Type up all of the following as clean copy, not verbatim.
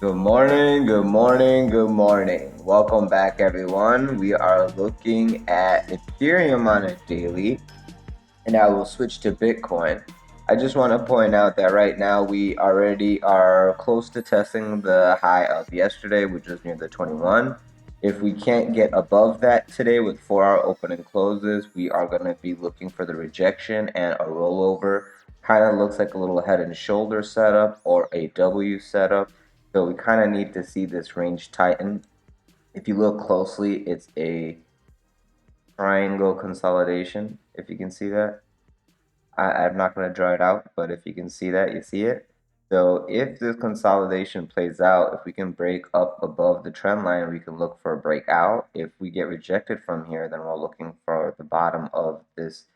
Good morning, good morning, good morning. Welcome back, everyone. We are looking at Ethereum on a daily, and I will switch to Bitcoin. I just want to point out that right now we already are close to testing the high of yesterday, which was near the 21. If we can't get above that today with 4-hour open and closes, we are going to be looking for the rejection and a rollover. Kind of looks like a little head and shoulder setup or a W setup. So we kind of need to see this range tighten. If you look closely, it's a triangle consolidation, if you can see that. I'm not going to draw it out, but if you can see that, you see it. So if this consolidation plays out, if we can break up above the trend line, we can look for a breakout. If we get rejected from here, then we're looking for the bottom of this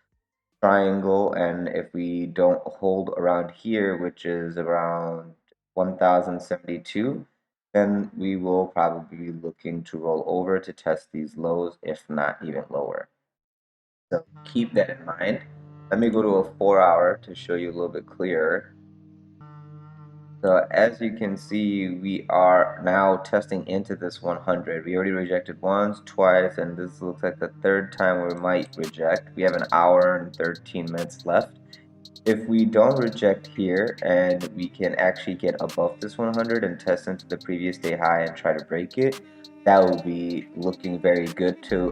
triangle. And if we don't hold around here, which is around 1072, then we will probably be looking to roll over to test these lows, if not even lower. So keep that in mind. Let me go to a 4-hour to show you a little bit clearer. So as you can see, we are now testing into this 100. We already rejected once, twice, and this looks like the third time we might reject. We have an hour and 13 minutes left. If we don't reject here and we can actually get above this 100 and test into the previous day high and try to break it, that will be looking very good to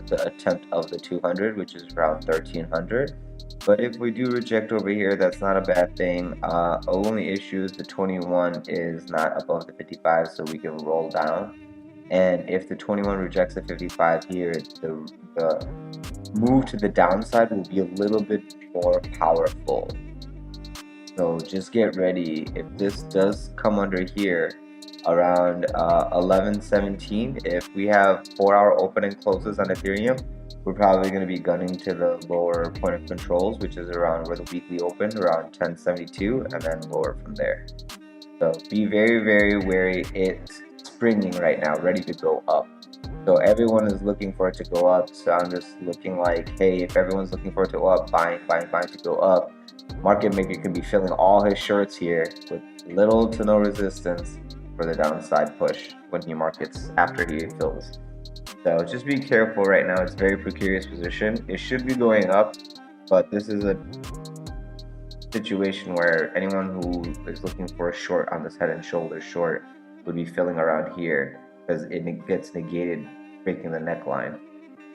the attempt of the 200, which is around 1300. But if we do reject over here, that's not a bad thing. Only issue is the 21 is not above the 55, so we can roll down. And if the 21 rejects the 55 here, the move to the downside will be a little bit more powerful. So just get ready. If this does come under here around 1117, if we have 4-hour open and closes on Ethereum, we're probably going to be gunning to the lower point of controls, which is around where the weekly opened, around 1072, and then lower from there. So be very, very wary. It's springing right now, ready to go up. So everyone is looking for it to go up. So I'm just looking like, hey, if everyone's looking for it to go up, buying to go up. Market maker can be filling all his shorts here with little to no resistance for the downside push when he markets after he fills. So just be careful right now. It's a very precarious position. It should be going up, but this is a situation where anyone who is looking for a short on this head and shoulders short would be filling around here because it gets negated breaking the neckline.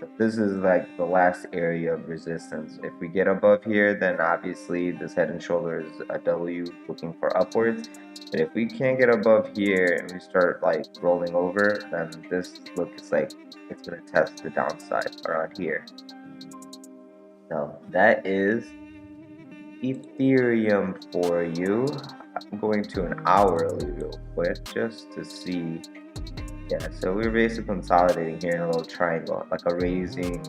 So this is like the last area of resistance. If we get above here, then obviously this head and shoulders is a W looking for upwards. But if we can't get above here and we start like rolling over, then this looks like it's going to test the downside around here. So that is Ethereum for you. I'm going to an hourly real quick just to see. Yeah, so we're basically consolidating here in a little triangle, like a raising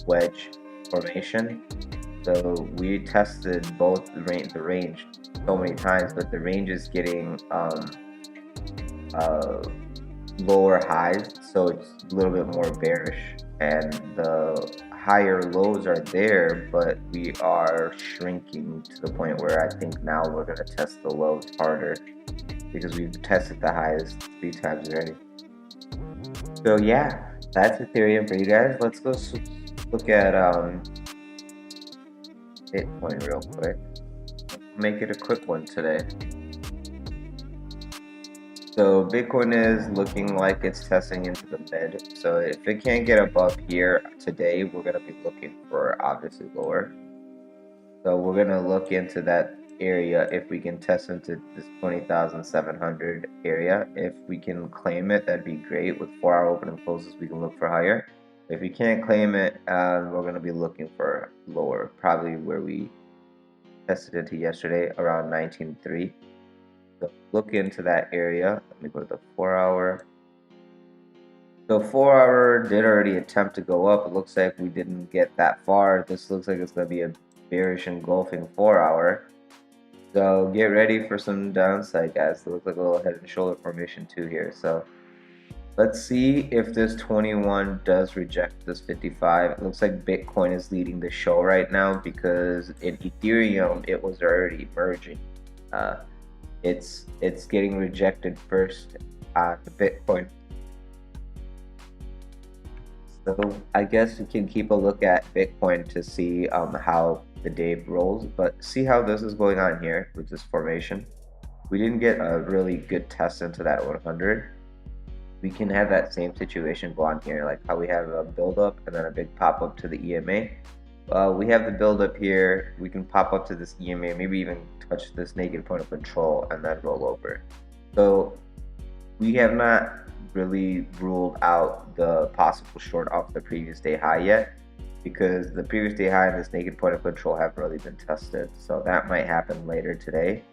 wedge formation. So we tested both the range so many times, but the range is getting lower highs, so it's a little bit more bearish, and the higher lows are there, but we are shrinking to the point where I think now we're going to test the lows harder because we've tested the highs 3 times already. So yeah, that's Ethereum for you guys. Let's go look at Bitcoin real quick. Make it a quick one today. So Bitcoin is looking like it's testing into the mid. So if it can't get above here today, we're going to be looking for obviously lower. So we're going to look into that area if we can test into this 20,700 area. If we can claim it, that'd be great. With 4-hour open and closes, we can look for higher. If we can't claim it, we're going to be looking for lower, probably where we tested into yesterday, around 19.3. So look into that area. Let me go to the 4-hour. So 4-hour did already attempt to go up. It looks like we didn't get that far. This looks like it's going to be a bearish engulfing 4-hour. So get ready for some downside, guys. It looks like a little head and shoulder formation too here. So let's see if this 21 does reject this 55. It looks like Bitcoin is leading the show right now because in Ethereum, it was already merging. it's getting rejected first on the Bitcoin. So I guess we can keep a look at Bitcoin to see how the day rolls, but see how this is going on here with this formation. We didn't get a really good test into that 100. We can have that same situation go on here, like how we have a build up and then a big pop up to the EMA. We have the build up here. We can pop up to this EMA, maybe even touch this negative point of control and then roll over. So we have not really ruled out the possible short off the previous day high yet, because the previous day high and this negative point of control haven't really been tested. So that might happen later today.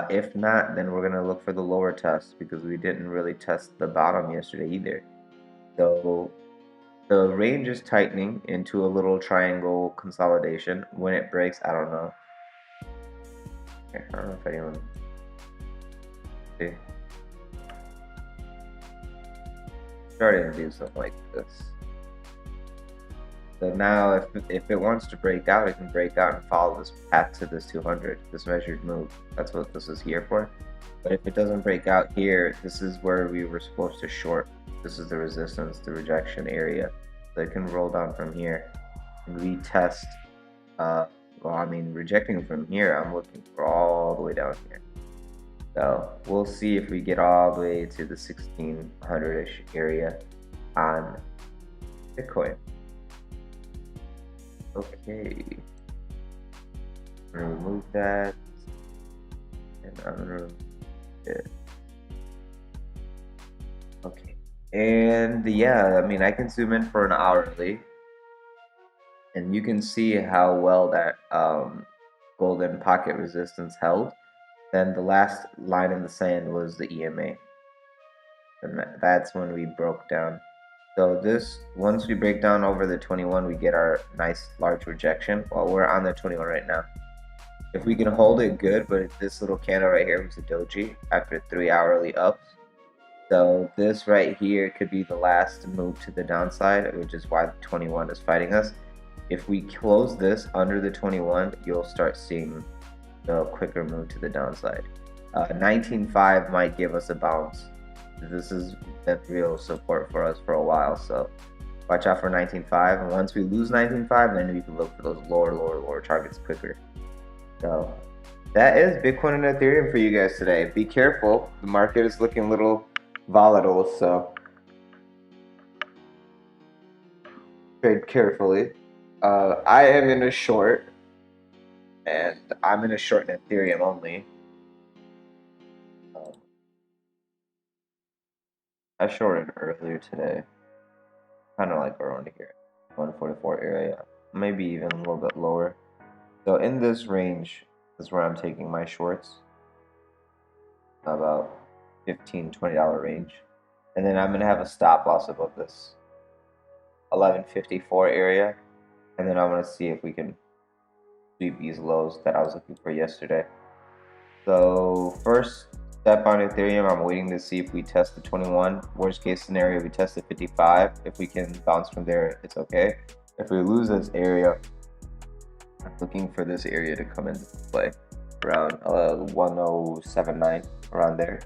If not, then we're gonna look for the lower test, because we didn't really test the bottom yesterday either. So the range is tightening into a little triangle consolidation. When it breaks, I don't know. I don't know if anyone see. Starting to do something like this. So now if it wants to break out, it can break out and follow this path to this 200, this measured move. That's what this is here for. But if it doesn't break out here, this is where we were supposed to short. This is the resistance, the rejection area. So it can roll down from here and retest. Well, I mean, rejecting from here, I'm looking for all the way down here. So we'll see if we get all the way to the 1600-ish area on Bitcoin. Okay. I'm gonna remove that. And I'm gonna remove it. Okay. And yeah, I mean, I can zoom in for an hourly, and you can see how well that golden pocket resistance held. Then the last line in the sand was the EMA, and that's when we broke down. So this, once we break down over the 21, we get our nice large rejection. Well, we're on the 21 right now. If we can hold it, good, but this little candle right here was a doji after 3 hourly ups. So this right here could be the last move to the downside, which is why the 21 is fighting us. If we close this under the 21, you'll start seeing the quicker move to the downside. 19.5 might give us a bounce. This has been real support for us for a while, so watch out for 19.5. And once we lose 19.5, then we can look for those lower targets quicker. So that is Bitcoin and Ethereum for you guys today. Be careful. The market is looking a little volatile, so trade carefully. I am in a short, and I'm in a short in Ethereum only. I shorted earlier today, kind of like around here, 144 area, maybe even a little bit lower. So in this range is where I'm taking my shorts, about $15–20 range, and then I'm gonna have a stop loss above this 1154 area, and then I'm gonna see if we can sweep these lows that I was looking for yesterday. So first step on Ethereum, I'm waiting to see if we test the 21. Worst case scenario, we test the 55. If we can bounce from there, it's okay. If we lose this area, I'm looking for this area to come into play around 1079, around there,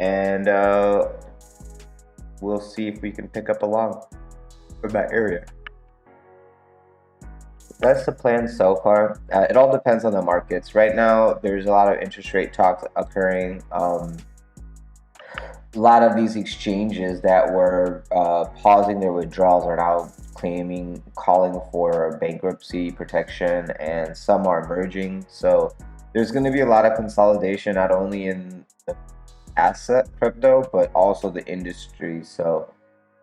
and we'll see if we can pick up a long from that area. That's the plan so far. It all depends on the markets. Right now, there's a lot of interest rate talks occurring. A lot of these exchanges that were pausing their withdrawals are now calling for bankruptcy protection, and some are merging. So there's going to be a lot of consolidation, not only in the asset crypto, but also the industry. So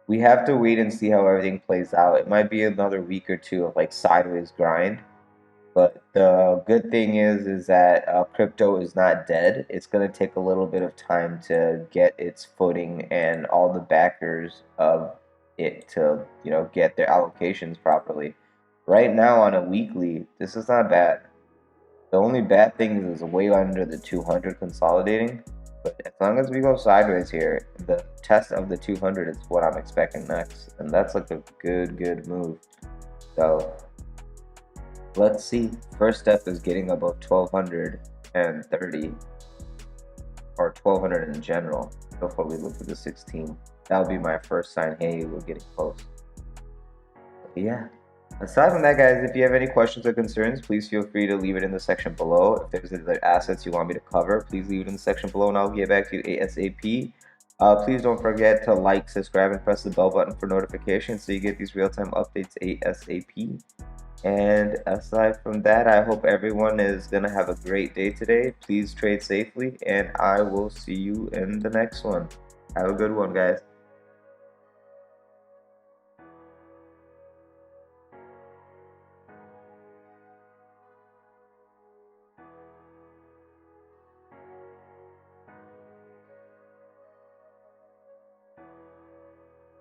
we have to wait and see how everything plays out. It might be another week or two of like sideways grind, but the good thing is that crypto is not dead. It's going to take a little bit of time to get its footing and all the backers of it to, you know, get their allocations properly. Right now on a weekly, this is not bad. The only bad thing is way under the 200 consolidating. But as long as we go sideways here, the test of the 200 is what I'm expecting next. And that's like a good move. So let's see. First step is getting above 1230. or 1200 in general before we look at the 16. That would be my first sign. Hey, we're getting close. But yeah. Aside from that, guys, if you have any questions or concerns, please feel free to leave it in the section below. If there's other assets you want me to cover, please leave it in the section below and I'll get back to you ASAP. Please don't forget to like, subscribe, and press the bell button for notifications so you get these real-time updates ASAP. And aside from that, I hope everyone is going to have a great day today. Please trade safely, and I will see you in the next one. Have a good one, guys.